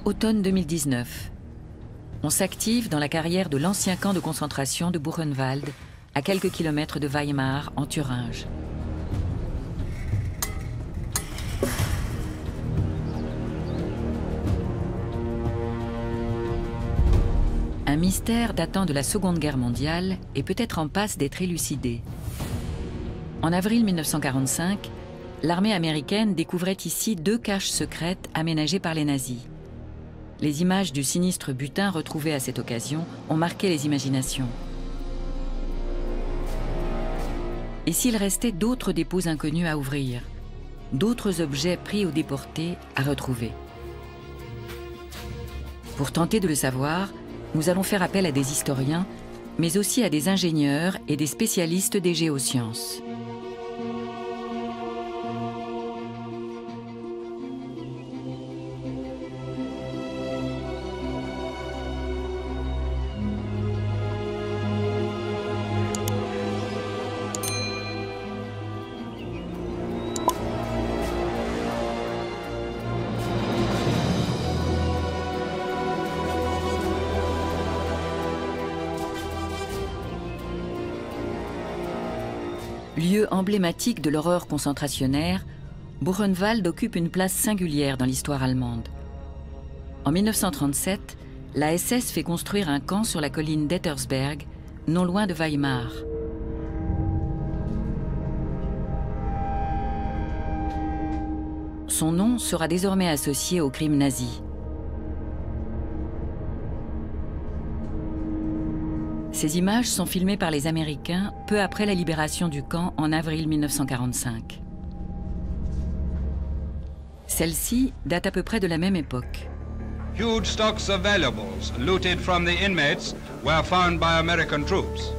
automne 2019. On s'active dans la carrière de l'ancien camp de concentration de Buchenwald, à quelques kilomètres de Weimar, en Thuringe. Un mystère datant de la Seconde Guerre mondiale est peut-être en passe d'être élucidé. En avril 1945, l'armée américaine découvrait ici 2 caches secrètes aménagées par les nazis. Les images du sinistre butin retrouvées à cette occasion ont marqué les imaginations. Et s'il restait d'autres dépôts inconnus à ouvrir, d'autres objets pris ou déportés à retrouver? Pour tenter de le savoir, nous allons faire appel à des historiens, mais aussi à des ingénieurs et des spécialistes des géosciences. Lieu emblématique de l'horreur concentrationnaire, Buchenwald occupe une place singulière dans l'histoire allemande. En 1937, la SS fait construire un camp sur la colline d'Ettersberg, non loin de Weimar. Son nom sera désormais associé au crime nazi. Ces images sont filmées par les Américains peu après la libération du camp en avril 1945. Celles-ci datent à peu près de la même époque. Huge stocks of valuables looted from the inmates were found by American troops.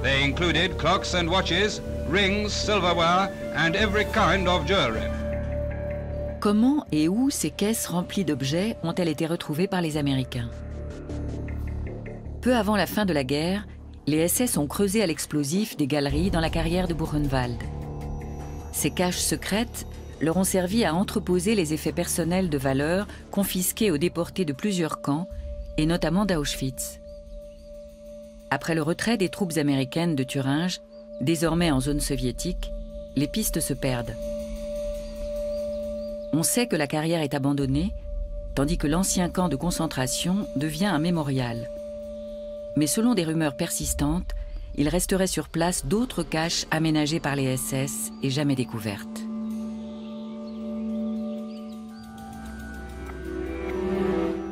They included clocks and watches, rings, silverware and every kind of jewelry. Comment et où ces caisses remplies d'objets ont-elles été retrouvées par les Américains? Peu avant la fin de la guerre, les SS ont creusé à l'explosif des galeries dans la carrière de Buchenwald. Ces caches secrètes leur ont servi à entreposer les effets personnels de valeur confisqués aux déportés de plusieurs camps, et notamment d'Auschwitz. Après le retrait des troupes américaines de Thuringe, désormais en zone soviétique, les pistes se perdent. On sait que la carrière est abandonnée, tandis que l'ancien camp de concentration devient un mémorial. Mais selon des rumeurs persistantes, il resterait sur place d'autres caches aménagées par les SS et jamais découvertes.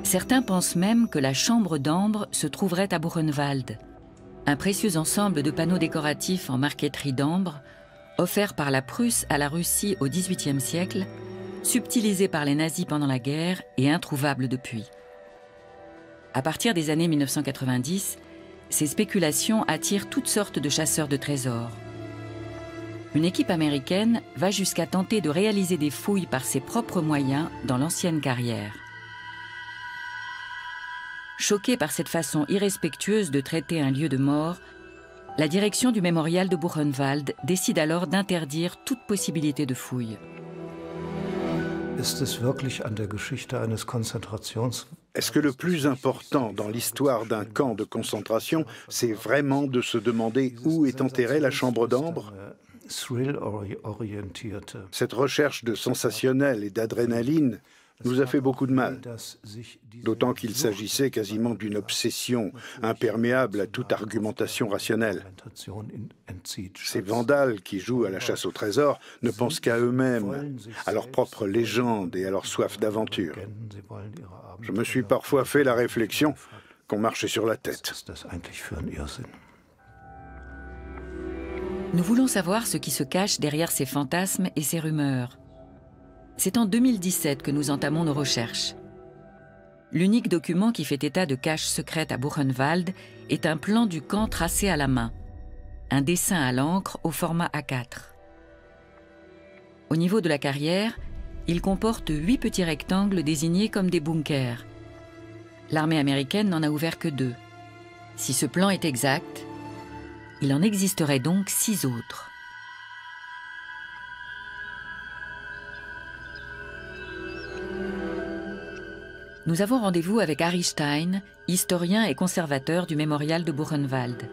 Certains pensent même que la chambre d'ambre se trouverait à Buchenwald, un précieux ensemble de panneaux décoratifs en marqueterie d'ambre, offert par la Prusse à la Russie au XVIIIe siècle, subtilisé par les nazis pendant la guerre et introuvable depuis. À partir des années 1990, ces spéculations attirent toutes sortes de chasseurs de trésors. Une équipe américaine va jusqu'à tenter de réaliser des fouilles par ses propres moyens dans l'ancienne carrière. Choquée par cette façon irrespectueuse de traiter un lieu de mort, la direction du mémorial de Buchenwald décide alors d'interdire toute possibilité de fouilles. Est-ce que le plus important dans l'histoire d'un camp de concentration, c'est vraiment de se demander où est enterrée la chambre d'ambre? Cette recherche de sensationnel et d'adrénaline nous a fait beaucoup de mal, d'autant qu'il s'agissait quasiment d'une obsession imperméable à toute argumentation rationnelle. Ces vandales qui jouent à la chasse au trésor ne pensent qu'à eux-mêmes, à leur propre légende et à leur soif d'aventure. Je me suis parfois fait la réflexion qu'on marchait sur la tête. Nous voulons savoir ce qui se cache derrière ces fantasmes et ces rumeurs. C'est en 2017 que nous entamons nos recherches. L'unique document qui fait état de caches secrètes à Buchenwald est un plan du camp tracé à la main, un dessin à l'encre au format A4. Au niveau de la carrière, il comporte 8 petits rectangles désignés comme des bunkers. L'armée américaine n'en a ouvert que 2. Si ce plan est exact, il en existerait donc 6 autres. Nous avons rendez-vous avec Harry Stein, historien et conservateur du mémorial de Buchenwald.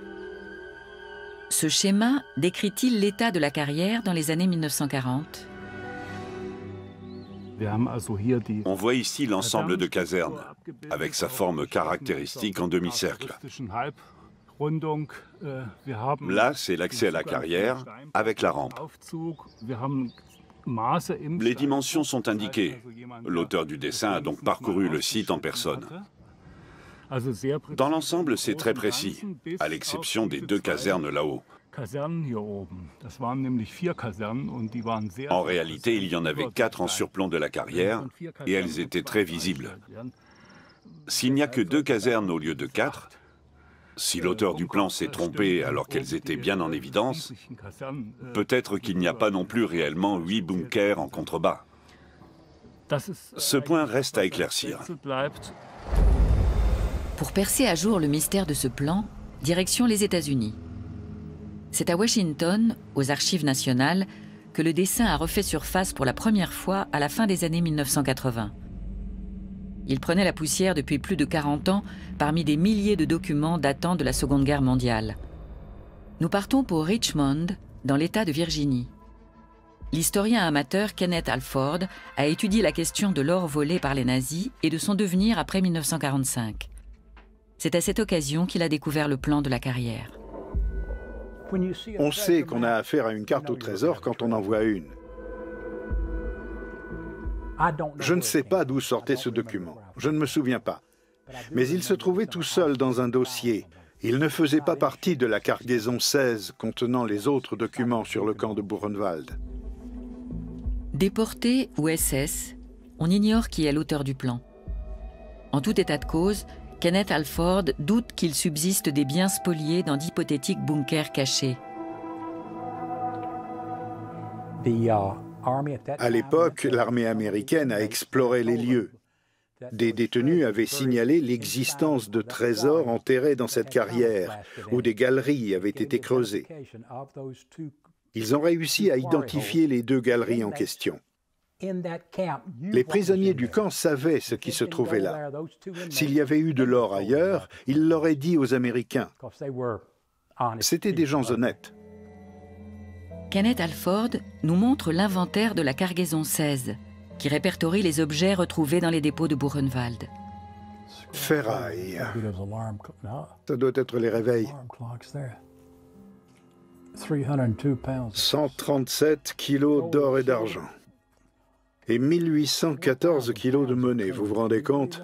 Ce schéma décrit-il l'état de la carrière dans les années 1940 ? On voit ici l'ensemble de casernes, avec sa forme caractéristique en demi-cercle. Là, c'est l'accès à la carrière, avec la rampe. Les dimensions sont indiquées. L'auteur du dessin a donc parcouru le site en personne. Dans l'ensemble, c'est très précis, à l'exception des 2 casernes là-haut. En réalité, il y en avait 4 en surplomb de la carrière, et elles étaient très visibles. S'il n'y a que 2 casernes au lieu de 4, si l'auteur du plan s'est trompé alors qu'elles étaient bien en évidence, peut-être qu'il n'y a pas non plus réellement 8 bunkers en contrebas. Ce point reste à éclaircir. Pour percer à jour le mystère de ce plan, direction les États-Unis. C'est à Washington, aux Archives nationales, que le dessin a refait surface pour la première fois à la fin des années 1980. Il prenait la poussière depuis plus de 40 ans parmi des milliers de documents datant de la Seconde Guerre mondiale. Nous partons pour Richmond, dans l'État de Virginie. L'historien amateur Kenneth Alford a étudié la question de l'or volé par les nazis et de son devenir après 1945. C'est à cette occasion qu'il a découvert le plan de la carrière. On sait qu'on a affaire à une carte au trésor quand on en voit une. Je ne sais pas d'où sortait ce document, je ne me souviens pas. Mais il se trouvait tout seul dans un dossier. Il ne faisait pas partie de la cargaison 16 contenant les autres documents sur le camp de Buchenwald. Déporté ou SS, on ignore qui est l'auteur du plan. En tout état de cause, Kenneth Alford doute qu'il subsiste des biens spoliés dans d'hypothétiques bunkers cachés. À l'époque, l'armée américaine a exploré les lieux. Des détenus avaient signalé l'existence de trésors enterrés dans cette carrière, où des galeries avaient été creusées. Ils ont réussi à identifier les 2 galeries en question. Les prisonniers du camp savaient ce qui se trouvait là. S'il y avait eu de l'or ailleurs, ils l'auraient dit aux Américains. C'étaient des gens honnêtes. Kenneth Alford nous montre l'inventaire de la cargaison 16, qui répertorie les objets retrouvés dans les dépôts de Buchenwald. Ferraille. Ça doit être les réveils. 137 kilos d'or et d'argent. Et 1814 kilos de monnaie, vous vous rendez compte?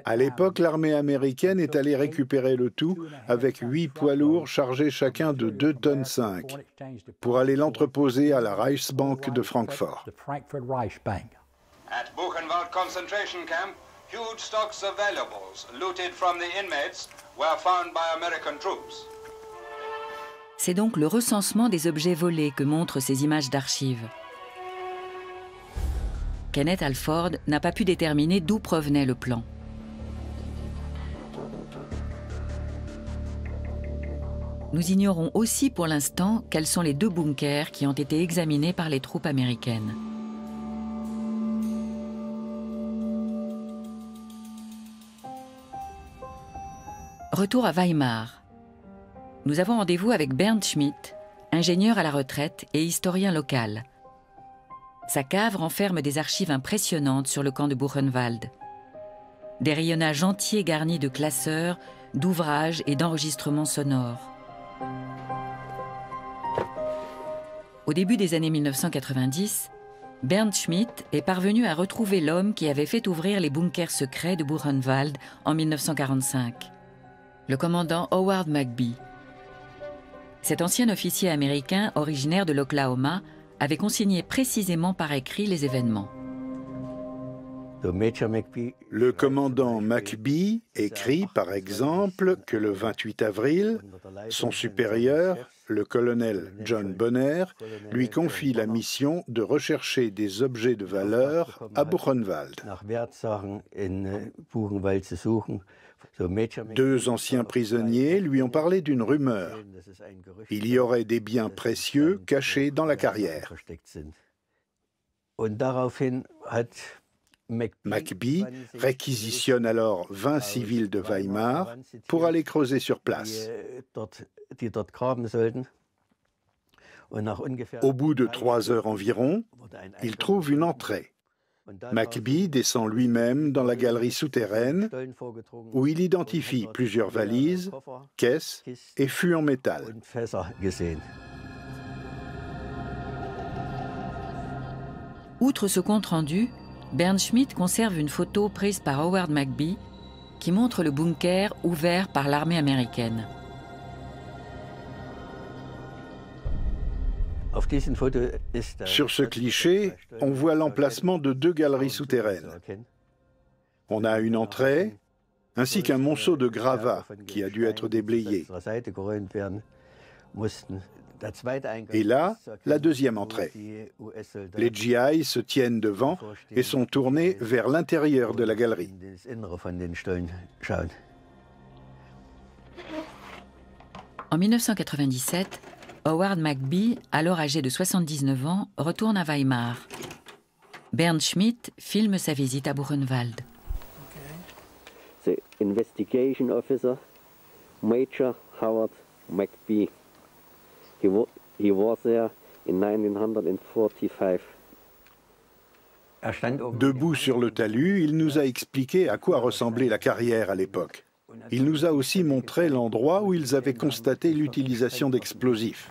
À l'époque, l'armée américaine est allée récupérer le tout avec 8 poids lourds chargés chacun de 2,5 tonnes pour aller l'entreposer à la Reichsbank de Francfort. At Buchenwald concentration camp, huge stocks of valuables looted from the inmates were found by American troops. C'est donc le recensement des objets volés que montrent ces images d'archives. Kenneth Alford n'a pas pu déterminer d'où provenait le plan. Nous ignorons aussi pour l'instant quels sont les 2 bunkers qui ont été examinés par les troupes américaines. Retour à Weimar. Nous avons rendez-vous avec Bernd Schmidt, ingénieur à la retraite et historien local. Sa cave renferme des archives impressionnantes sur le camp de Buchenwald. Des rayonnages entiers garnis de classeurs, d'ouvrages et d'enregistrements sonores. Au début des années 1990, Bernd Schmidt est parvenu à retrouver l'homme qui avait fait ouvrir les bunkers secrets de Buchenwald en 1945, le commandant Howard McBee. Cet ancien officier américain originaire de l'Oklahoma avait consigné précisément par écrit les événements. Le commandant McBee écrit, par exemple, que le 28 avril, son supérieur, le colonel John Bonner, lui confie la mission de rechercher des objets de valeur à Buchenwald. 2 anciens prisonniers lui ont parlé d'une rumeur. Il y aurait des biens précieux cachés dans la carrière. McBee réquisitionne alors 20 civils de Weimar pour aller creuser sur place. Au bout de 3 heures environ, il trouve une entrée. McBee descend lui-même dans la galerie souterraine où il identifie plusieurs valises, caisses et fûts en métal. Outre ce compte-rendu, Bernd Schmidt conserve une photo prise par Howard McBee qui montre le bunker ouvert par l'armée américaine. Sur ce cliché, on voit l'emplacement de 2 galeries souterraines. On a une entrée, ainsi qu'un monceau de gravats qui a dû être déblayé. Et là, la deuxième entrée. Les GI se tiennent devant et sont tournés vers l'intérieur de la galerie. En 1997, Howard McBee, alors âgé de 79 ans, retourne à Weimar. Bernd Schmidt filme sa visite à Buchenwald. The investigation officer, Major Howard McBee. He was there in 1945. Debout sur le talus, il nous a expliqué à quoi ressemblait la carrière à l'époque. Il nous a aussi montré l'endroit où ils avaient constaté l'utilisation d'explosifs.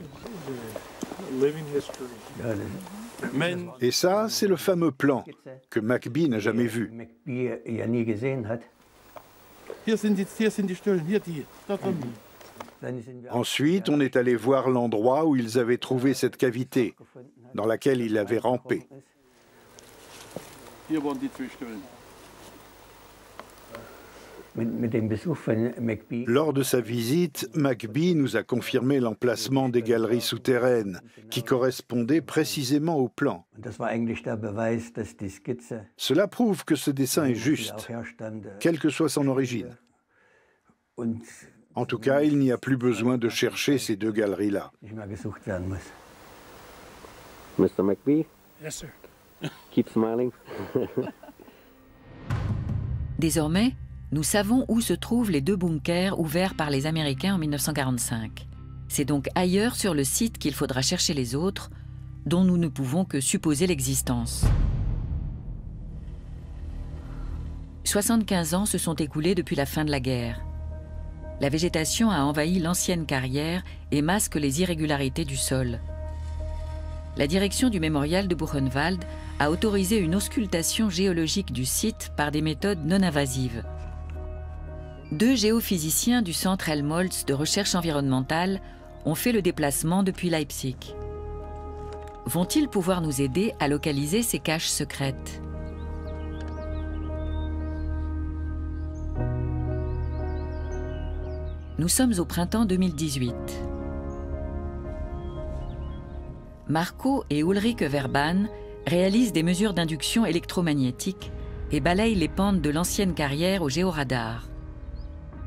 Et ça, c'est le fameux plan que McBee n'a jamais vu. Ensuite, on est allé voir l'endroit où ils avaient trouvé cette cavité, dans laquelle il avait rampé. Lors de sa visite, McBee nous a confirmé l'emplacement des galeries souterraines, qui correspondaient précisément au plan. Cela prouve que ce dessin est juste, quelle que soit son origine. En tout cas, il n'y a plus besoin de chercher ces 2 galeries-là. Mr. McBee? Yes, sir. Keep smiling. Désormais, nous savons où se trouvent les 2 bunkers ouverts par les Américains en 1945. C'est donc ailleurs sur le site qu'il faudra chercher les autres, dont nous ne pouvons que supposer l'existence. 75 ans se sont écoulés depuis la fin de la guerre. La végétation a envahi l'ancienne carrière et masque les irrégularités du sol. La direction du mémorial de Buchenwald a autorisé une auscultation géologique du site par des méthodes non invasives. 2 géophysiciens du Centre Helmholtz de recherche environnementale ont fait le déplacement depuis Leipzig. Vont-ils pouvoir nous aider à localiser ces caches secrètes ? Nous sommes au printemps 2018. Marco et Ulrike Verban réalisent des mesures d'induction électromagnétique et balayent les pentes de l'ancienne carrière au géoradar.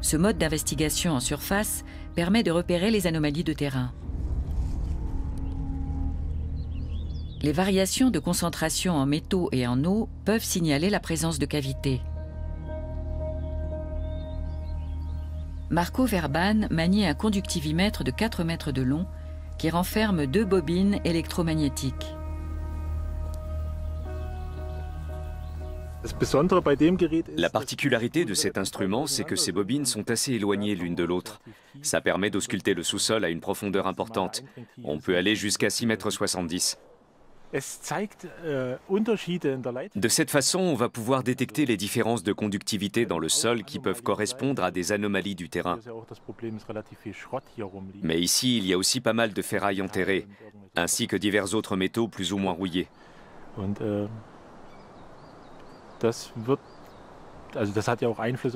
Ce mode d'investigation en surface permet de repérer les anomalies de terrain. Les variations de concentration en métaux et en eau peuvent signaler la présence de cavités. Marco Verban manie un conductivimètre de 4 mètres de long qui renferme 2 bobines électromagnétiques. La particularité de cet instrument, c'est que ces bobines sont assez éloignées l'une de l'autre. Ça permet d'ausculter le sous-sol à une profondeur importante. On peut aller jusqu'à 6,70 m. De cette façon, on va pouvoir détecter les différences de conductivité dans le sol qui peuvent correspondre à des anomalies du terrain. Mais ici, il y a aussi pas mal de ferraille enterrée, ainsi que divers autres métaux plus ou moins rouillés.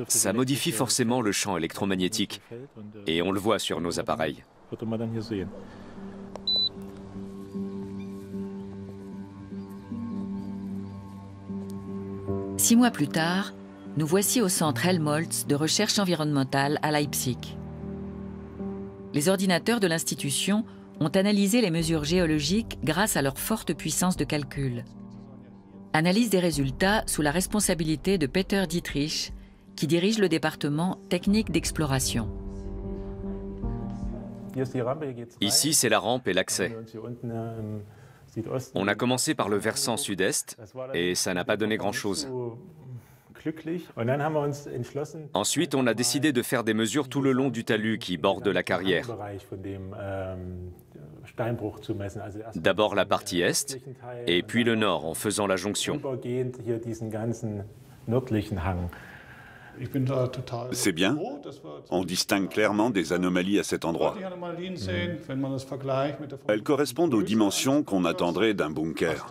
Ça modifie forcément le champ électromagnétique, et on le voit sur nos appareils. 6 mois plus tard, nous voici au centre Helmholtz de recherche environnementale à Leipzig. Les ordinateurs de l'institution ont analysé les mesures géologiques grâce à leur forte puissance de calcul. Analyse des résultats sous la responsabilité de Peter Dietrich, qui dirige le département technique d'exploration. Ici, c'est la rampe et l'accès. On a commencé par le versant sud-est et ça n'a pas donné grand-chose. Ensuite, on a décidé de faire des mesures tout le long du talus qui borde la carrière. D'abord la partie est et puis le nord en faisant la jonction. C'est bien. On distingue clairement des anomalies à cet endroit. Elles correspondent aux dimensions qu'on attendrait d'un bunker.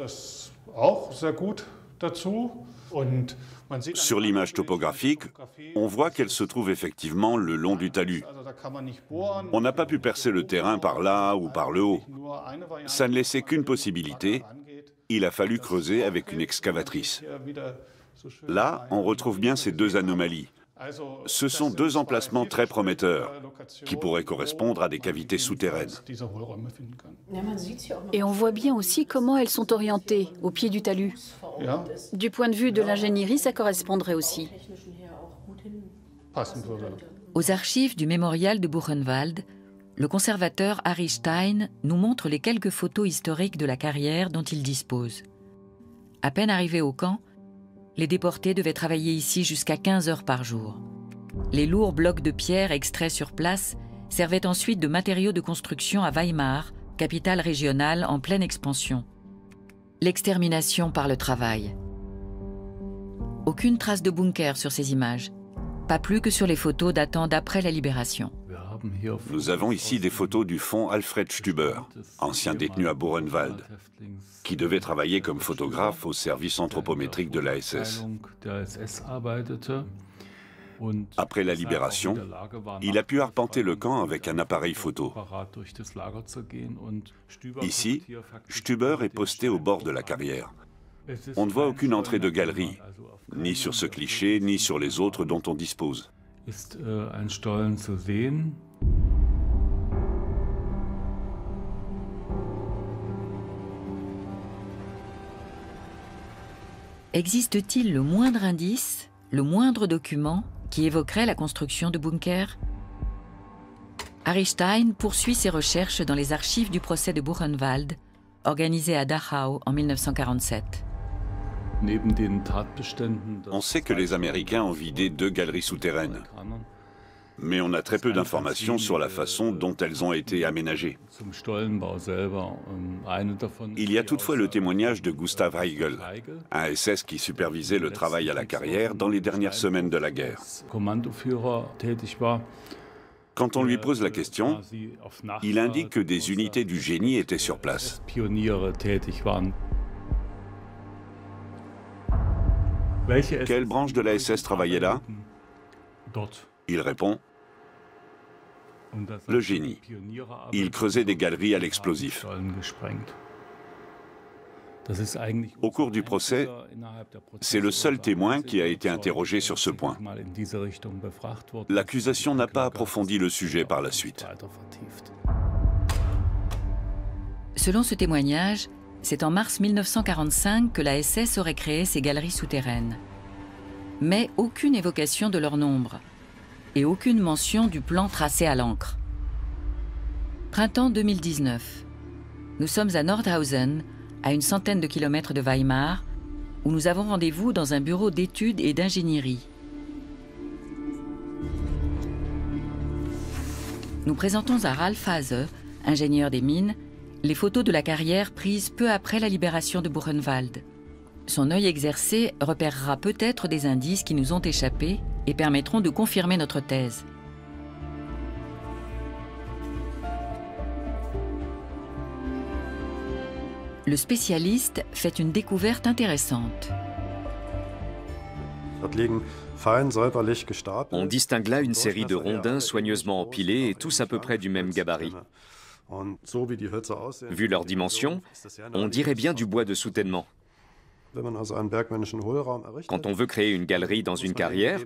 Sur l'image topographique, on voit qu'elle se trouve effectivement le long du talus. On n'a pas pu percer le terrain par là ou par le haut. Ça ne laissait qu'une possibilité. Il a fallu creuser avec une excavatrice. Là, on retrouve bien ces deux anomalies. Ce sont deux emplacements très prometteurs qui pourraient correspondre à des cavités souterraines. Et on voit bien aussi comment elles sont orientées au pied du talus. Du point de vue de l'ingénierie, ça correspondrait aussi. Aux archives du mémorial de Buchenwald, le conservateur Harry Stein nous montre les quelques photos historiques de la carrière dont il dispose. À peine arrivés au camp, les déportés devaient travailler ici jusqu'à 15 heures par jour. Les lourds blocs de pierre extraits sur place servaient ensuite de matériaux de construction à Weimar, capitale régionale en pleine expansion. L'extermination par le travail. Aucune trace de bunker sur ces images, pas plus que sur les photos datant d'après la libération. Nous avons ici des photos du fonds Alfred Stuber, ancien détenu à Buchenwald, qui devait travailler comme photographe au service anthropométrique de la SS. Après la libération, il a pu arpenter le camp avec un appareil photo. Ici, Stuber est posté au bord de la carrière. On ne voit aucune entrée de galerie, ni sur ce cliché, ni sur les autres dont on dispose. Existe-t-il le moindre indice, le moindre document qui évoquerait la construction de bunkers? Harry Stein poursuit ses recherches dans les archives du procès de Buchenwald, organisé à Dachau en 1947. On sait que les Américains ont vidé 2 galeries souterraines, mais on a très peu d'informations sur la façon dont elles ont été aménagées. Il y a toutefois le témoignage de Gustav Heigl, un SS qui supervisait le travail à la carrière dans les dernières semaines de la guerre. Quand on lui pose la question, il indique que des unités du génie étaient sur place. Quelle branche de la SS travaillait là? Il répond, le génie. Il creusait des galeries à l'explosif. Au cours du procès, c'est le seul témoin qui a été interrogé sur ce point. L'accusation n'a pas approfondi le sujet par la suite. Selon ce témoignage, c'est en mars 1945 que la SS aurait créé ces galeries souterraines. Mais aucune évocation de leur nombre et aucune mention du plan tracé à l'encre. Printemps 2019. Nous sommes à Nordhausen, à une centaine de kilomètres de Weimar, où nous avons rendez-vous dans un bureau d'études et d'ingénierie. Nous présentons à Ralf Hase, ingénieur des mines, les photos de la carrière prises peu après la libération de Buchenwald. Son œil exercé repérera peut-être des indices qui nous ont échappé et permettront de confirmer notre thèse. Le spécialiste fait une découverte intéressante. On distingue là une série de rondins soigneusement empilés et tous à peu près du même gabarit. Vu leurs dimensions, on dirait bien du bois de soutènement. Quand on veut créer une galerie dans une carrière,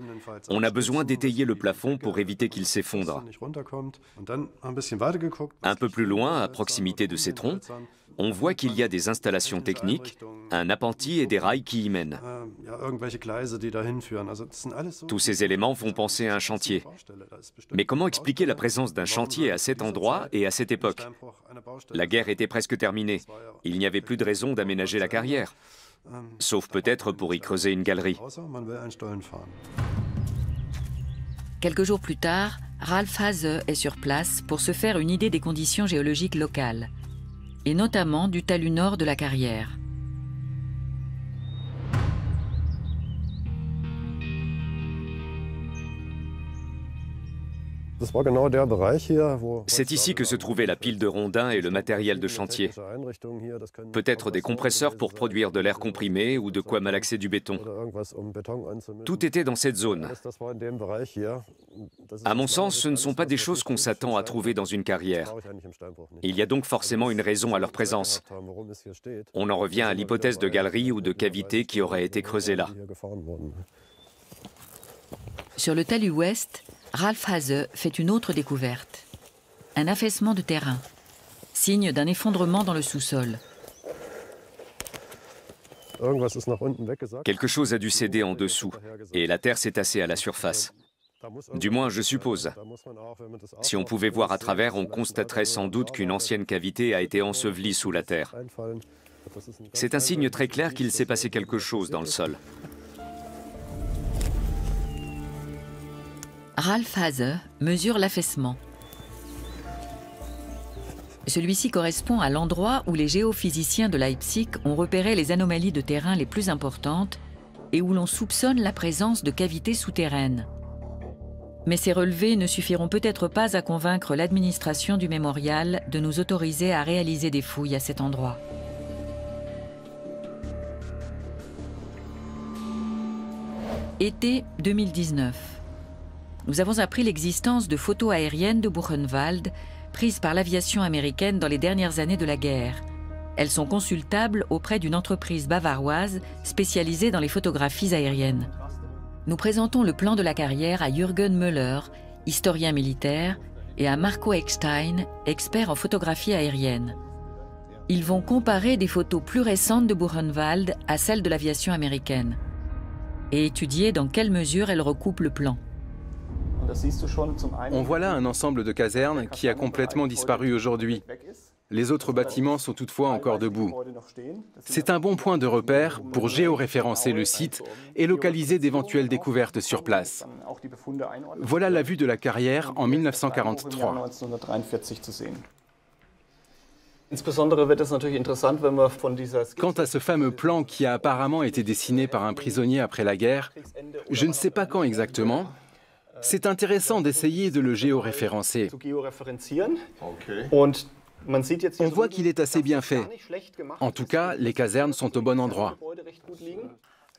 on a besoin d'étayer le plafond pour éviter qu'il s'effondre. Un peu plus loin, à proximité de ces troncs, On voit qu'il y a des installations techniques, un appentis et des rails qui y mènent. Tous ces éléments font penser à un chantier. Mais comment expliquer la présence d'un chantier à cet endroit et à cette époque? La guerre était presque terminée. Il n'y avait plus de raison d'aménager la carrière. Sauf peut-être pour y creuser une galerie. Quelques jours plus tard, Ralph Haase est sur place pour se faire une idée des conditions géologiques locales, et notamment du talus nord de la carrière. C'est ici que se trouvait la pile de rondins et le matériel de chantier. Peut-être des compresseurs pour produire de l'air comprimé ou de quoi malaxer du béton. Tout était dans cette zone. À mon sens, ce ne sont pas des choses qu'on s'attend à trouver dans une carrière. Il y a donc forcément une raison à leur présence. On en revient à l'hypothèse de galerie ou de cavité qui aurait été creusée là. Sur le talus ouest, Ralph Haase fait une autre découverte. Un affaissement de terrain, signe d'un effondrement dans le sous-sol. Quelque chose a dû céder en dessous, et la terre s'est tassée à la surface. Du moins, je suppose. Si on pouvait voir à travers, on constaterait sans doute qu'une ancienne cavité a été ensevelie sous la terre. C'est un signe très clair qu'il s'est passé quelque chose dans le sol. Ralph Haase mesure l'affaissement. Celui-ci correspond à l'endroit où les géophysiciens de Leipzig ont repéré les anomalies de terrain les plus importantes et où l'on soupçonne la présence de cavités souterraines. Mais ces relevés ne suffiront peut-être pas à convaincre l'administration du mémorial de nous autoriser à réaliser des fouilles à cet endroit. Été 2019. Nous avons appris l'existence de photos aériennes de Buchenwald prises par l'aviation américaine dans les dernières années de la guerre. Elles sont consultables auprès d'une entreprise bavaroise spécialisée dans les photographies aériennes. Nous présentons le plan de la carrière à Jürgen Müller, historien militaire, et à Marco Eckstein, expert en photographie aérienne. Ils vont comparer des photos plus récentes de Buchenwald à celles de l'aviation américaine et étudier dans quelle mesure elles recoupent le plan. On voit là un ensemble de casernes qui a complètement disparu aujourd'hui. Les autres bâtiments sont toutefois encore debout. C'est un bon point de repère pour géoréférencer le site et localiser d'éventuelles découvertes sur place. Voilà la vue de la carrière en 1943. Quant à ce fameux plan qui a apparemment été dessiné par un prisonnier après la guerre, je ne sais pas quand exactement. C'est intéressant d'essayer de le géoréférencer. On voit qu'il est assez bien fait. En tout cas, les casernes sont au bon endroit.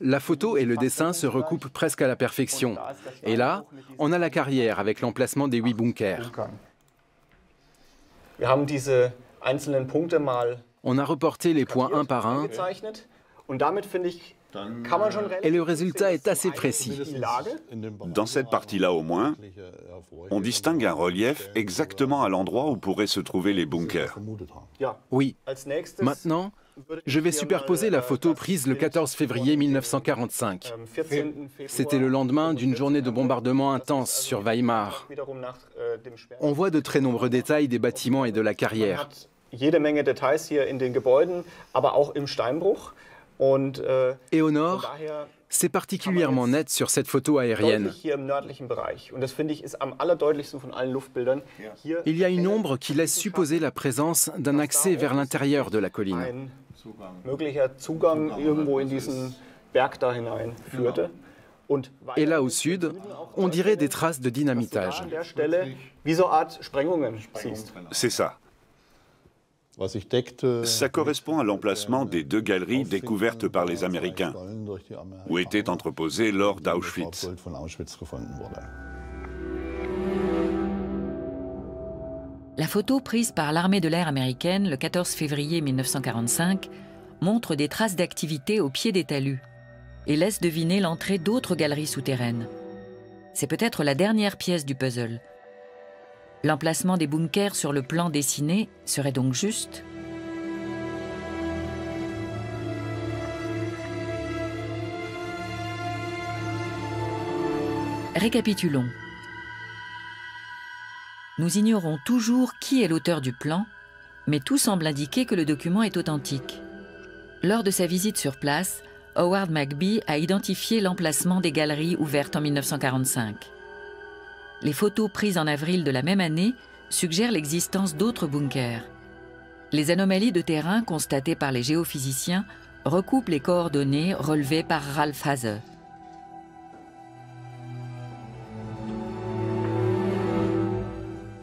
La photo et le dessin se recoupent presque à la perfection. Et là, on a la carrière avec l'emplacement des 8 bunkers. On a reporté les points un par un. Et le résultat est assez précis. Dans cette partie-là au moins, on distingue un relief exactement à l'endroit où pourraient se trouver les bunkers. Oui. Maintenant, je vais superposer la photo prise le 14 février 1945. C'était le lendemain d'une journée de bombardement intense sur Weimar. On voit de très nombreux détails des bâtiments et de la carrière. Et au nord, c'est particulièrement net sur cette photo aérienne. Il y a une ombre qui laisse supposer la présence d'un accès vers l'intérieur de la colline. Et là au sud, on dirait des traces de dynamitage. C'est ça. Ça correspond à l'emplacement des 2 galeries découvertes par les Américains, où étaient entreposées lors d'Auschwitz. La photo prise par l'armée de l'air américaine le 14 février 1945 montre des traces d'activité au pied des talus et laisse deviner l'entrée d'autres galeries souterraines. C'est peut-être la dernière pièce du puzzle. L'emplacement des bunkers sur le plan dessiné serait donc juste. Récapitulons. Nous ignorons toujours qui est l'auteur du plan, mais tout semble indiquer que le document est authentique. Lors de sa visite sur place, Howard McBee a identifié l'emplacement des galeries ouvertes en 1945. Les photos prises en avril de la même année suggèrent l'existence d'autres bunkers. Les anomalies de terrain constatées par les géophysiciens recoupent les coordonnées relevées par Ralph Haase.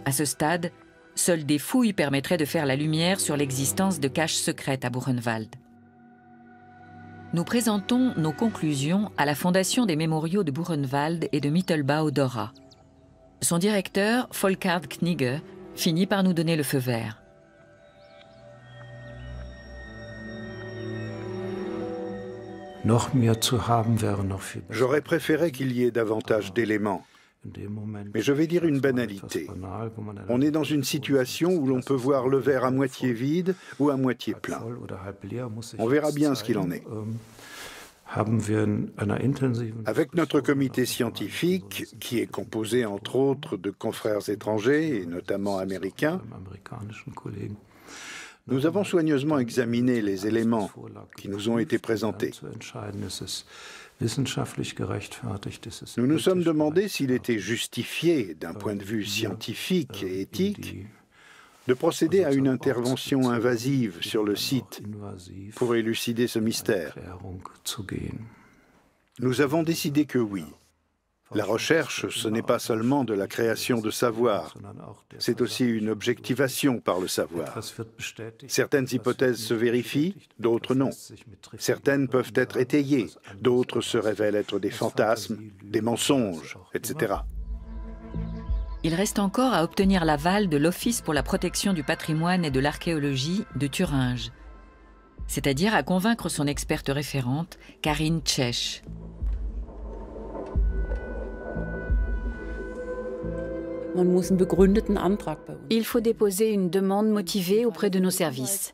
À ce stade, seules des fouilles permettraient de faire la lumière sur l'existence de caches secrètes à Buchenwald. Nous présentons nos conclusions à la Fondation des mémoriaux de Buchenwald et de Mittelbau-Dora. Son directeur, Volkhard Knigge, finit par nous donner le feu vert. J'aurais préféré qu'il y ait davantage d'éléments. Mais je vais dire une banalité. On est dans une situation où l'on peut voir le verre à moitié vide ou à moitié plein. On verra bien ce qu'il en est. Avec notre comité scientifique, qui est composé entre autres de confrères étrangers et notamment américains, nous avons soigneusement examiné les éléments qui nous ont été présentés. Nous nous sommes demandé s'il était justifié, d'un point de vue scientifique et éthique, de procéder à une intervention invasive sur le site pour élucider ce mystère. Nous avons décidé que oui. La recherche, ce n'est pas seulement de la création de savoir, c'est aussi une objectivation par le savoir. Certaines hypothèses se vérifient, d'autres non. Certaines peuvent être étayées, d'autres se révèlent être des fantasmes, des mensonges, etc. Il reste encore à obtenir l'aval de l'Office pour la protection du patrimoine et de l'archéologie de Thuringe, c'est-à-dire à convaincre son experte référente, Karin Tschech. Il faut déposer une demande motivée auprès de nos services.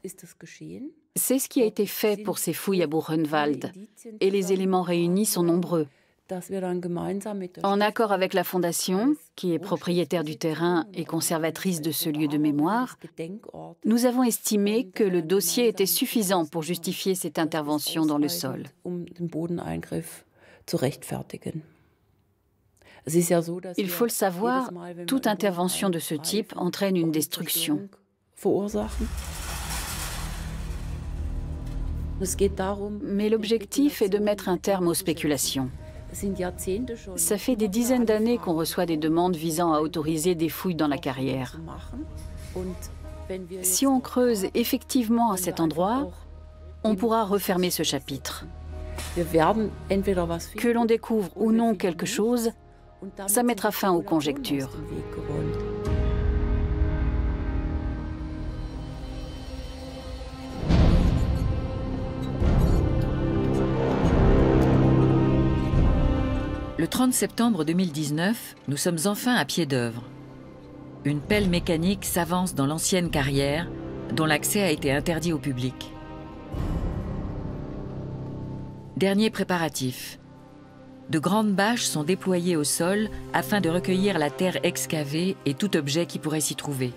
C'est ce qui a été fait pour ces fouilles à Buchenwald, et les éléments réunis sont nombreux. En accord avec la Fondation, qui est propriétaire du terrain et conservatrice de ce lieu de mémoire, nous avons estimé que le dossier était suffisant pour justifier cette intervention dans le sol. Il faut le savoir, toute intervention de ce type entraîne une destruction. Mais l'objectif est de mettre un terme aux spéculations. Ça fait des dizaines d'années qu'on reçoit des demandes visant à autoriser des fouilles dans la carrière. Si on creuse effectivement à cet endroit, on pourra refermer ce chapitre. Que l'on découvre ou non quelque chose, ça mettra fin aux conjectures. Le 30 septembre 2019, nous sommes enfin à pied d'œuvre. Une pelle mécanique s'avance dans l'ancienne carrière, dont l'accès a été interdit au public. Dernier préparatif. De grandes bâches sont déployées au sol afin de recueillir la terre excavée et tout objet qui pourrait s'y trouver.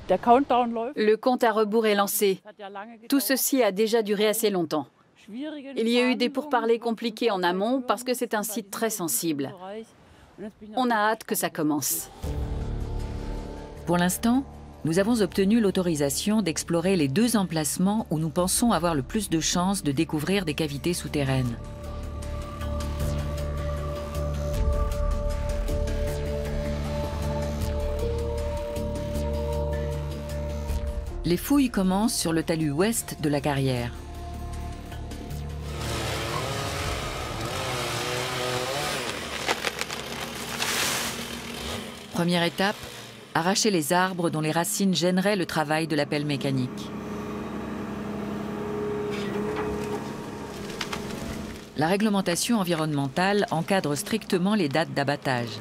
Le compte à rebours est lancé. Tout ceci a déjà duré assez longtemps. Il y a eu des pourparlers compliqués en amont parce que c'est un site très sensible. On a hâte que ça commence. Pour l'instant, nous avons obtenu l'autorisation d'explorer les 2 emplacements où nous pensons avoir le plus de chances de découvrir des cavités souterraines. Les fouilles commencent sur le talus ouest de la carrière. Première étape, arracher les arbres dont les racines gêneraient le travail de la pelle mécanique. La réglementation environnementale encadre strictement les dates d'abattage.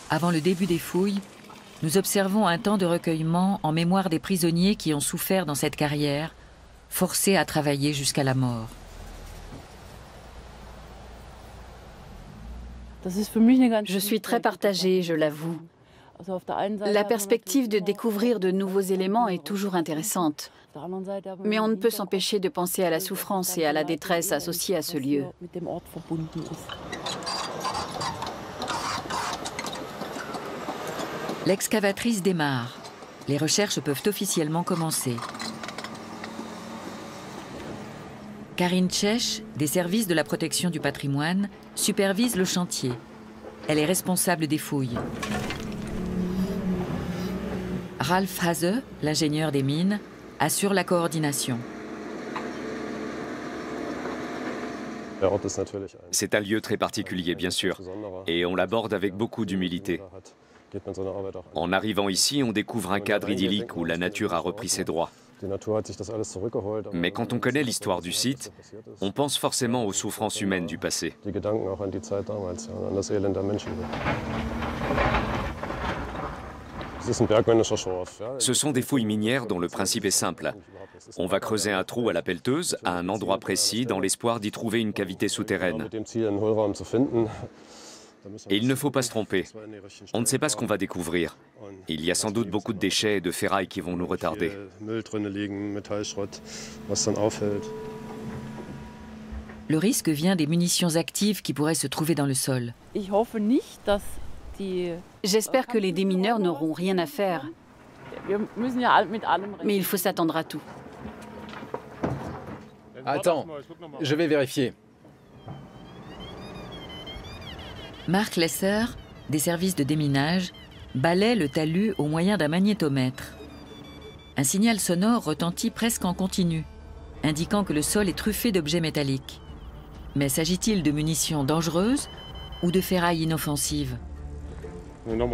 Avant le début des fouilles, nous observons un temps de recueillement en mémoire des prisonniers qui ont souffert dans cette carrière, forcés à travailler jusqu'à la mort. Je suis très partagée, je l'avoue. La perspective de découvrir de nouveaux éléments est toujours intéressante. Mais on ne peut s'empêcher de penser à la souffrance et à la détresse associées à ce lieu. L'excavatrice démarre. Les recherches peuvent officiellement commencer. Karine Tchech, des services de la protection du patrimoine, supervise le chantier. Elle est responsable des fouilles. Ralph Hase, l'ingénieur des mines, assure la coordination. C'est un lieu très particulier, bien sûr, et on l'aborde avec beaucoup d'humilité. En arrivant ici, on découvre un cadre idyllique où la nature a repris ses droits. Mais quand on connaît l'histoire du site, on pense forcément aux souffrances humaines du passé. Ce sont des fouilles minières dont le principe est simple. On va creuser un trou à la pelleteuse, à un endroit précis, dans l'espoir d'y trouver une cavité souterraine. Et il ne faut pas se tromper. On ne sait pas ce qu'on va découvrir. Il y a sans doute beaucoup de déchets et de ferrailles qui vont nous retarder. Le risque vient des munitions actives qui pourraient se trouver dans le sol. J'espère que les démineurs n'auront rien à faire. Mais il faut s'attendre à tout. Attends, je vais vérifier. Marc Lesser, des services de déminage, balaie le talus au moyen d'un magnétomètre. Un signal sonore retentit presque en continu, indiquant que le sol est truffé d'objets métalliques. Mais s'agit-il de munitions dangereuses ou de ferrailles inoffensives?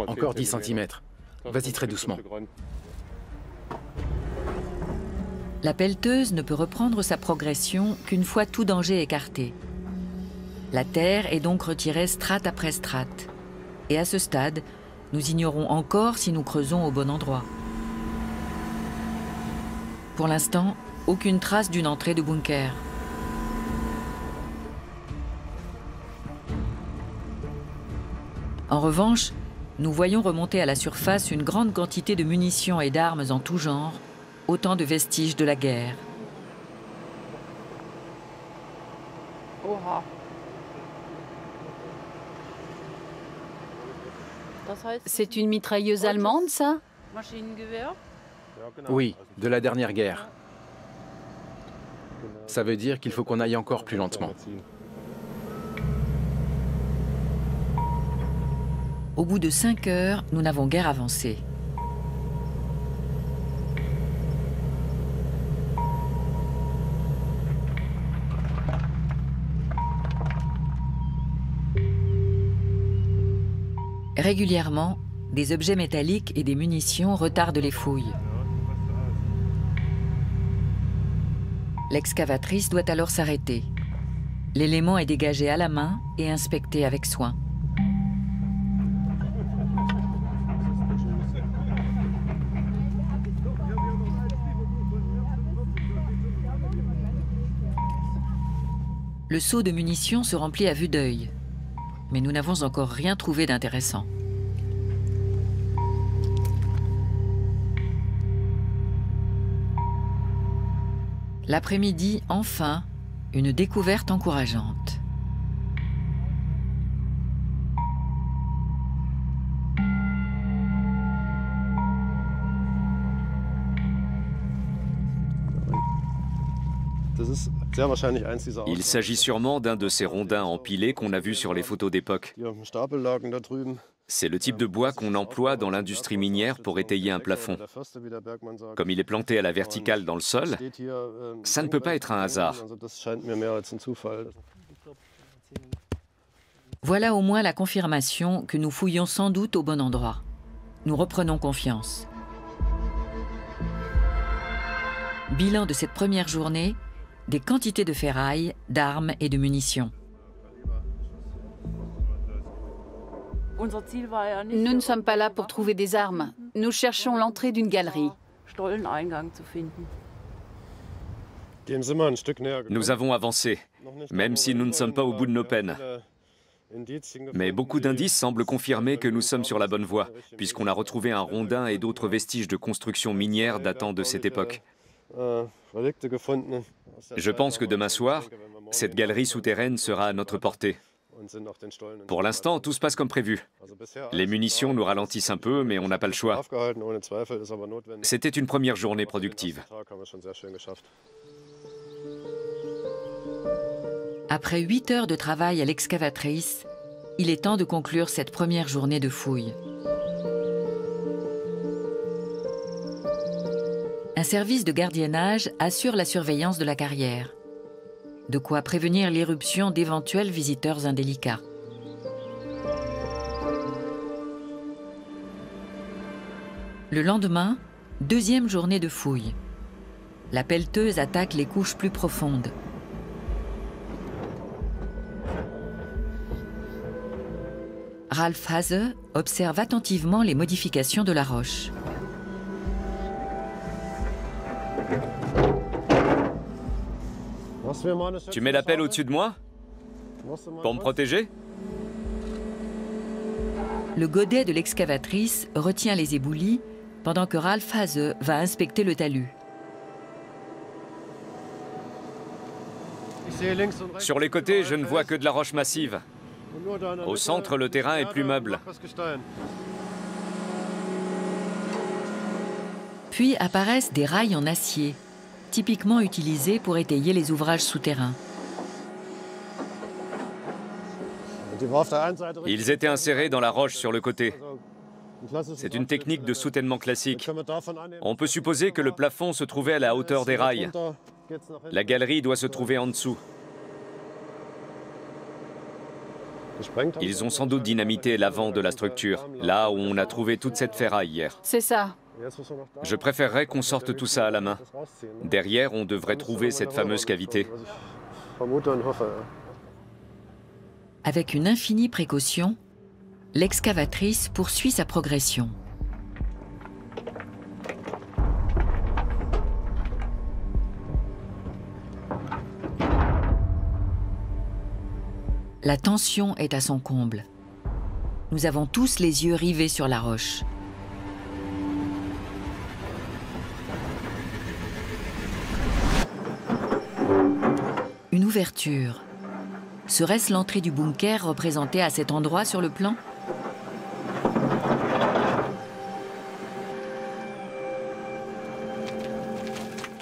Encore 10 cm. Vas-y très doucement. La pelleteuse ne peut reprendre sa progression qu'une fois tout danger écarté. La terre est donc retirée strate après strate. Et à ce stade, nous ignorons encore si nous creusons au bon endroit. Pour l'instant, aucune trace d'une entrée de bunker. En revanche, nous voyons remonter à la surface une grande quantité de munitions et d'armes en tout genre, autant de vestiges de la guerre. C'est une mitrailleuse allemande, ça? Oui, de la dernière guerre. Ça veut dire qu'il faut qu'on aille encore plus lentement. Au bout de 5 heures, nous n'avons guère avancé. Régulièrement, des objets métalliques et des munitions retardent les fouilles. L'excavatrice doit alors s'arrêter. L'élément est dégagé à la main et inspecté avec soin. Le seau de munitions se remplit à vue d'œil, mais nous n'avons encore rien trouvé d'intéressant. L'après-midi, enfin, une découverte encourageante. Il s'agit sûrement d'un de ces rondins empilés qu'on a vus sur les photos d'époque. C'est le type de bois qu'on emploie dans l'industrie minière pour étayer un plafond. Comme il est planté à la verticale dans le sol, ça ne peut pas être un hasard. Voilà au moins la confirmation que nous fouillons sans doute au bon endroit. Nous reprenons confiance. Bilan de cette première journée, des quantités de ferraille, d'armes et de munitions. Nous ne sommes pas là pour trouver des armes, Nous cherchons l'entrée d'une galerie. Nous avons avancé, même si nous ne sommes pas au bout de nos peines. Mais beaucoup d'indices semblent confirmer que nous sommes sur la bonne voie, puisqu'on a retrouvé un rondin et d'autres vestiges de construction minière datant de cette époque. Je pense que demain soir, cette galerie souterraine sera à notre portée. Pour l'instant, tout se passe comme prévu. Les munitions nous ralentissent un peu, mais on n'a pas le choix. C'était une première journée productive. Après 8 heures de travail à l'excavatrice, il est temps de conclure cette première journée de fouilles. Un service de gardiennage assure la surveillance de la carrière. De quoi prévenir l'irruption d'éventuels visiteurs indélicats. Le lendemain, deuxième journée de fouilles. La pelleteuse attaque les couches plus profondes. Ralph Haase observe attentivement les modifications de la roche. Tu mets la pelle au-dessus de moi? Pour me protéger? Le godet de l'excavatrice retient les éboulis pendant que Ralph Haase va inspecter le talus. Sur les côtés, je ne vois que de la roche massive. Au centre, le terrain est plus meuble. Puis apparaissent des rails en acier, typiquement utilisés pour étayer les ouvrages souterrains. Ils étaient insérés dans la roche sur le côté. C'est une technique de soutènement classique. On peut supposer que le plafond se trouvait à la hauteur des rails. La galerie doit se trouver en dessous. Ils ont sans doute dynamité l'avant de la structure, là où on a trouvé toute cette ferraille hier. C'est ça. Je préférerais qu'on sorte tout ça à la main. Derrière, on devrait trouver cette fameuse cavité. Avec une infinie précaution, l'excavatrice poursuit sa progression. La tension est à son comble. Nous avons tous les yeux rivés sur la roche. Une ouverture. Serait-ce l'entrée du bunker représentée à cet endroit sur le plan?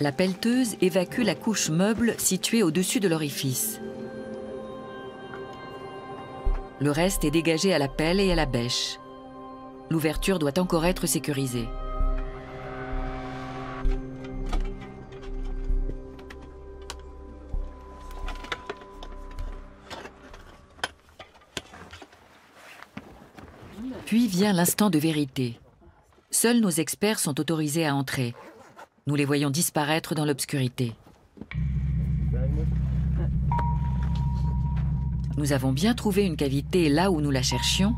La pelleteuse évacue la couche meuble située au-dessus de l'orifice. Le reste est dégagé à la pelle et à la bêche. L'ouverture doit encore être sécurisée. Puis vient l'instant de vérité. Seuls nos experts sont autorisés à entrer. Nous les voyons disparaître dans l'obscurité. Nous avons bien trouvé une cavité là où nous la cherchions,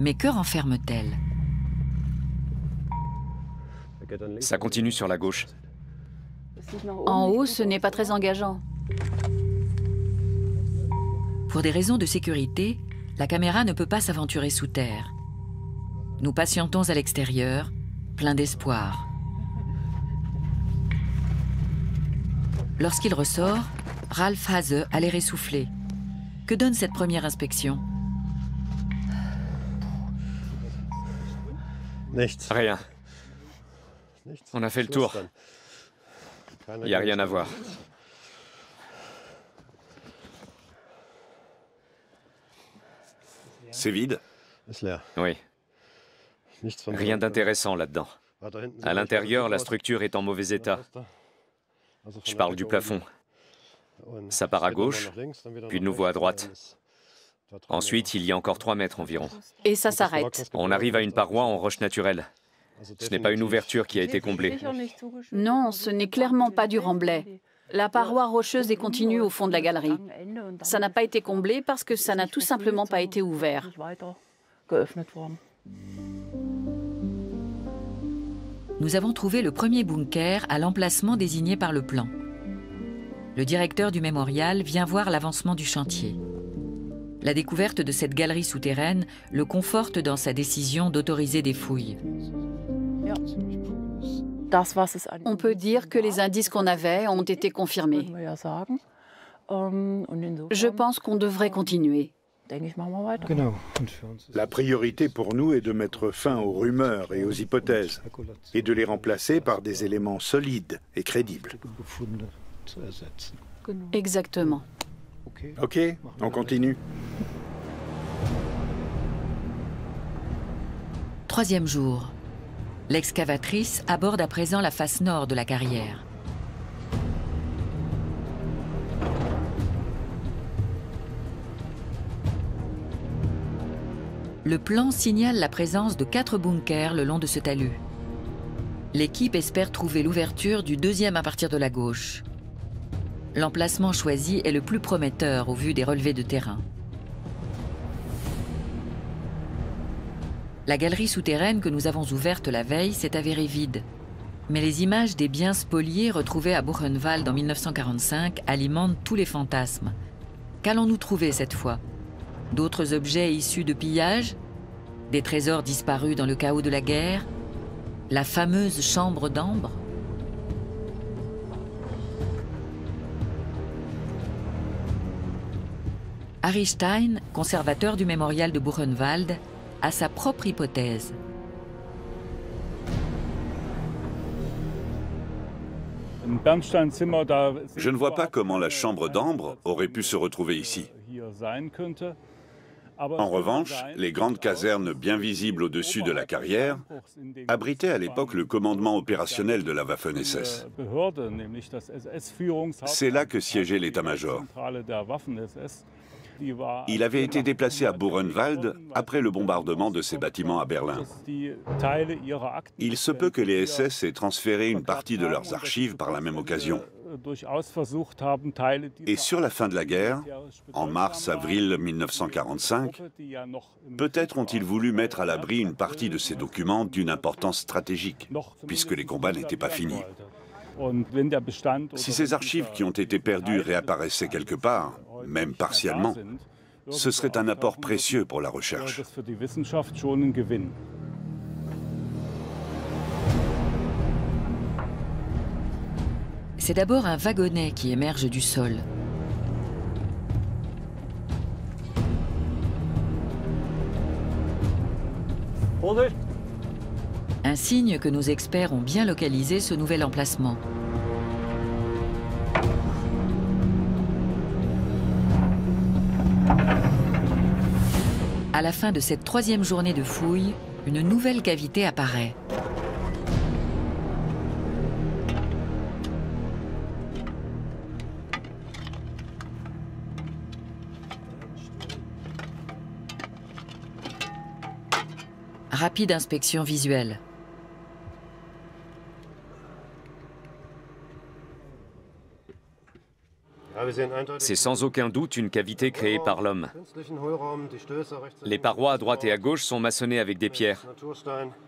mais que renferme-t-elle? Ça continue sur la gauche. En haut, ce n'est pas très engageant. Pour des raisons de sécurité, la caméra ne peut pas s'aventurer sous terre. Nous patientons à l'extérieur, pleins d'espoir. Lorsqu'il ressort, Ralph Haase a l'air essoufflé. Que donne cette première inspection? Rien. On a fait le tour. Il n'y a rien à voir. C'est vide? Oui. Rien d'intéressant là-dedans. À l'intérieur, la structure est en mauvais état. Je parle du plafond. Ça part à gauche, puis de nouveau à droite. Ensuite, il y a encore 3 mètres environ. Et ça s'arrête. On arrive à une paroi en roche naturelle. Ce n'est pas une ouverture qui a été comblée. Non, ce n'est clairement pas du remblai. La paroi rocheuse est continue au fond de la galerie. Ça n'a pas été comblé parce que ça n'a tout simplement pas été ouvert. nous avons trouvé le premier bunker à l'emplacement désigné par le plan. Le directeur du mémorial vient voir l'avancement du chantier. La découverte de cette galerie souterraine le conforte dans sa décision d'autoriser des fouilles. On peut dire que les indices qu'on avait ont été confirmés. Je pense qu'on devrait continuer. La priorité pour nous est de mettre fin aux rumeurs et aux hypothèses et de les remplacer par des éléments solides et crédibles. Exactement. Ok, on continue. Troisième jour. L'excavatrice aborde à présent la face nord de la carrière. Le plan signale la présence de 4 bunkers le long de ce talus. L'équipe espère trouver l'ouverture du deuxième à partir de la gauche. L'emplacement choisi est le plus prometteur au vu des relevés de terrain. La galerie souterraine que nous avons ouverte la veille s'est avérée vide. Mais les images des biens spoliés retrouvés à Buchenwald en 1945 alimentent tous les fantasmes. Qu'allons-nous trouver cette fois ? D'autres objets issus de pillages, des trésors disparus dans le chaos de la guerre, la fameuse chambre d'ambre. Harry Stein, conservateur du mémorial de Buchenwald, a sa propre hypothèse. Je ne vois pas comment la chambre d'ambre aurait pu se retrouver ici. En revanche, les grandes casernes bien visibles au-dessus de la carrière abritaient à l'époque le commandement opérationnel de la Waffen-SS. C'est là que siégeait l'état-major. Il avait été déplacé à Buchenwald après le bombardement de ses bâtiments à Berlin. Il se peut que les SS aient transféré une partie de leurs archives par la même occasion. Et sur la fin de la guerre, en mars-avril 1945, peut-être ont-ils voulu mettre à l'abri une partie de ces documents d'une importance stratégique, puisque les combats n'étaient pas finis. Si ces archives qui ont été perdues réapparaissaient quelque part, même partiellement, ce serait un apport précieux pour la recherche. C'est d'abord un wagonnet qui émerge du sol. Un signe que nos experts ont bien localisé ce nouvel emplacement. À la fin de cette troisième journée de fouilles, une nouvelle cavité apparaît. Rapide inspection visuelle. C'est sans aucun doute une cavité créée par l'homme. Les parois à droite et à gauche sont maçonnées avec des pierres.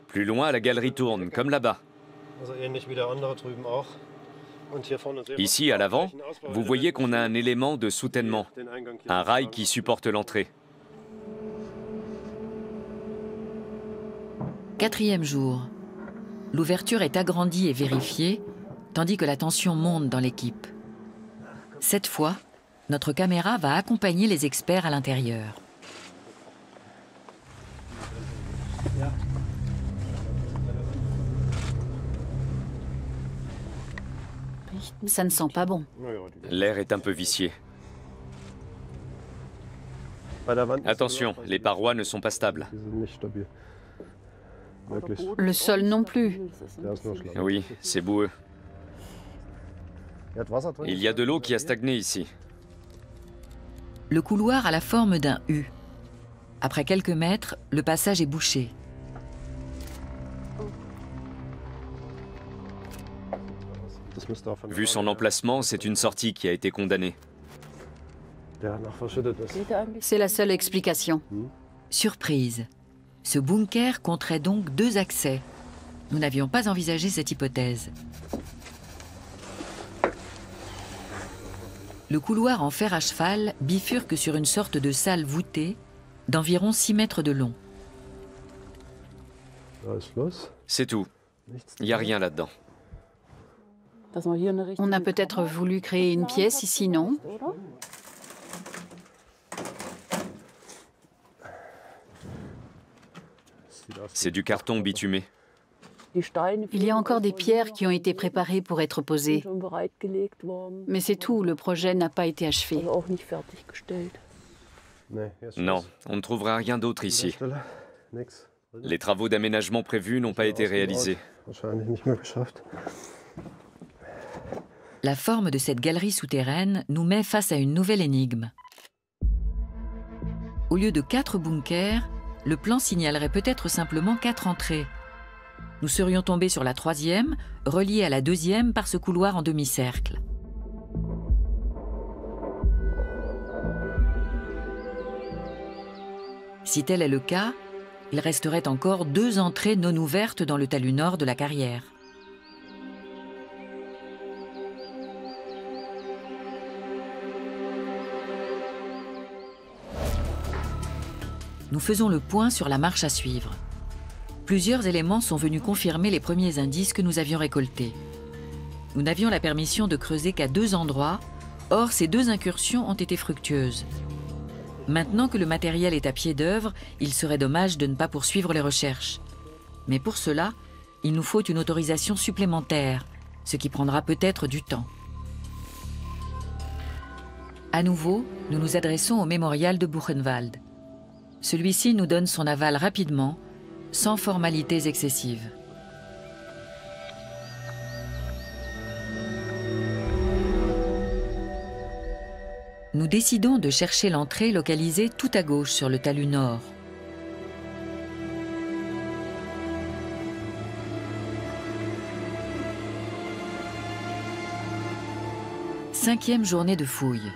Plus loin, la galerie tourne, comme là-bas. Ici, à l'avant, vous voyez qu'on a un élément de soutènement, un rail qui supporte l'entrée. Quatrième jour. L'ouverture est agrandie et vérifiée, tandis que la tension monte dans l'équipe. Cette fois, notre caméra va accompagner les experts à l'intérieur. Ça ne sent pas bon. L'air est un peu vicié. Attention, les parois ne sont pas stables. Le sol non plus. Oui, c'est boueux. Il y a de l'eau qui a stagné ici. Le couloir a la forme d'un U. Après quelques mètres, le passage est bouché. Vu son emplacement, c'est une sortie qui a été condamnée. C'est la seule explication. Surprise. Ce bunker compterait donc 2 accès. Nous n'avions pas envisagé cette hypothèse. Le couloir en fer à cheval bifurque sur une sorte de salle voûtée d'environ 6 mètres de long. C'est tout. Il n'y a rien là-dedans. On a peut-être voulu créer une pièce ici, non? C'est du carton bitumé. Il y a encore des pierres qui ont été préparées pour être posées. Mais c'est tout, le projet n'a pas été achevé. Non, on ne trouvera rien d'autre ici. Les travaux d'aménagement prévus n'ont pas été réalisés. La forme de cette galerie souterraine nous met face à une nouvelle énigme. Au lieu de 4 bunkers, le plan signalerait peut-être simplement 4 entrées. Nous serions tombés sur la 3e, reliée à la 2e par ce couloir en demi-cercle. Si tel est le cas, il resterait encore 2 entrées non ouvertes dans le talus nord de la carrière. Nous faisons le point sur la marche à suivre. Plusieurs éléments sont venus confirmer les premiers indices que nous avions récoltés. Nous n'avions la permission de creuser qu'à 2 endroits, or ces 2 incursions ont été fructueuses. Maintenant que le matériel est à pied d'œuvre, il serait dommage de ne pas poursuivre les recherches. Mais pour cela, il nous faut une autorisation supplémentaire, ce qui prendra peut-être du temps. À nouveau, nous nous adressons au mémorial de Buchenwald. Celui-ci nous donne son aval rapidement, sans formalités excessives. Nous décidons de chercher l'entrée localisée tout à gauche sur le talus nord. Cinquième journée de fouille.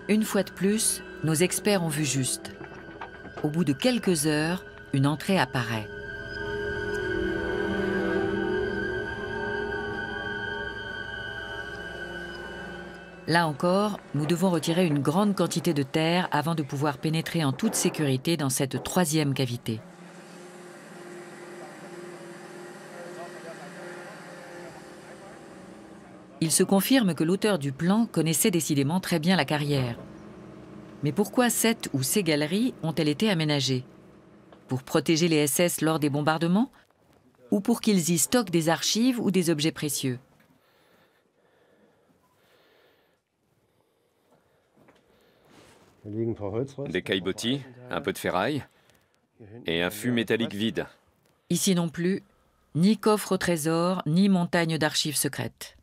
Une fois de plus, nos experts ont vu juste. Au bout de quelques heures, une entrée apparaît. Là encore, nous devons retirer une grande quantité de terre avant de pouvoir pénétrer en toute sécurité dans cette 3e cavité. Il se confirme que l'auteur du plan connaissait décidément très bien la carrière. Mais pourquoi cette ou ces galeries ont-elles été aménagées? Pour protéger les SS lors des bombardements? Ou pour qu'ils y stockent des archives ou des objets précieux? Des caillebotis, un peu de ferraille et un fût métallique vide. Ici non plus, ni coffre au trésor, ni montagne d'archives secrètes.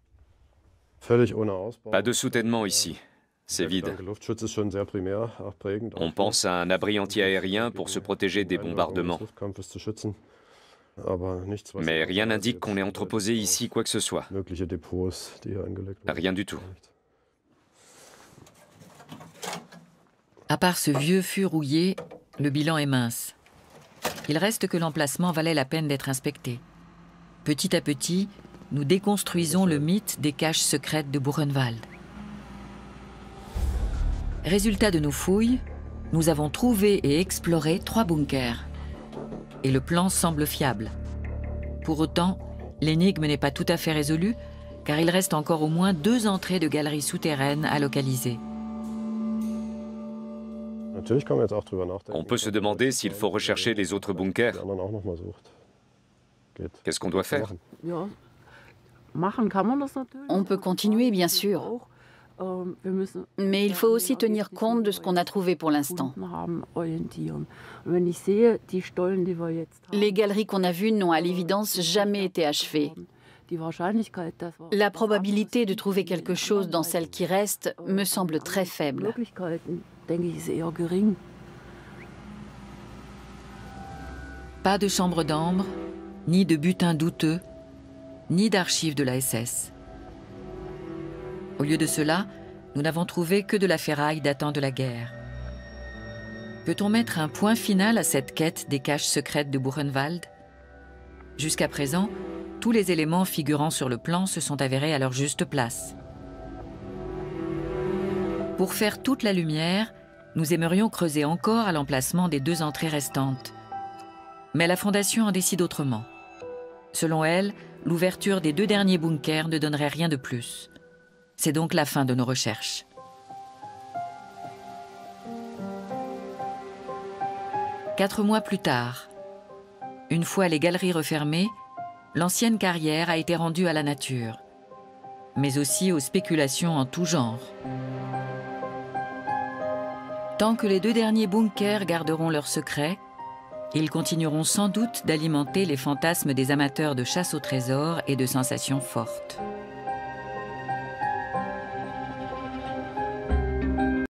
Pas de soutènement ici, c'est vide. On pense à un abri anti-aérien pour se protéger des bombardements. Mais rien n'indique qu'on ait entreposé ici quoi que ce soit. Rien du tout. À part ce vieux fût rouillé, le bilan est mince. Il reste que l'emplacement valait la peine d'être inspecté. Petit à petit, nous déconstruisons le mythe des caches secrètes de Buchenwald. Résultat de nos fouilles, nous avons trouvé et exploré 3 bunkers. Et le plan semble fiable. Pour autant, l'énigme n'est pas tout à fait résolue, car il reste encore au moins 2 entrées de galeries souterraines à localiser. On peut se demander s'il faut rechercher les autres bunkers. Qu'est-ce qu'on doit faire? On peut continuer, bien sûr. Mais il faut aussi tenir compte de ce qu'on a trouvé pour l'instant. Les galeries qu'on a vues n'ont à l'évidence jamais été achevées. La probabilité de trouver quelque chose dans celle qui reste me semble très faible. Pas de chambre d'ambre, ni de butin douteux, ni d'archives de la SS. Au lieu de cela, nous n'avons trouvé que de la ferraille datant de la guerre. Peut-on mettre un point final à cette quête des caches secrètes de Buchenwald? Jusqu'à présent, tous les éléments figurant sur le plan se sont avérés à leur juste place. Pour faire toute la lumière, nous aimerions creuser encore à l'emplacement des 2 entrées restantes. Mais la Fondation en décide autrement. Selon elle, l'ouverture des 2 derniers bunkers ne donnerait rien de plus. C'est donc la fin de nos recherches. Quatre mois plus tard, une fois les galeries refermées, l'ancienne carrière a été rendue à la nature, mais aussi aux spéculations en tout genre. Tant que les 2 derniers bunkers garderont leurs secrets, ils continueront sans doute d'alimenter les fantasmes des amateurs de chasse au trésor et de sensations fortes.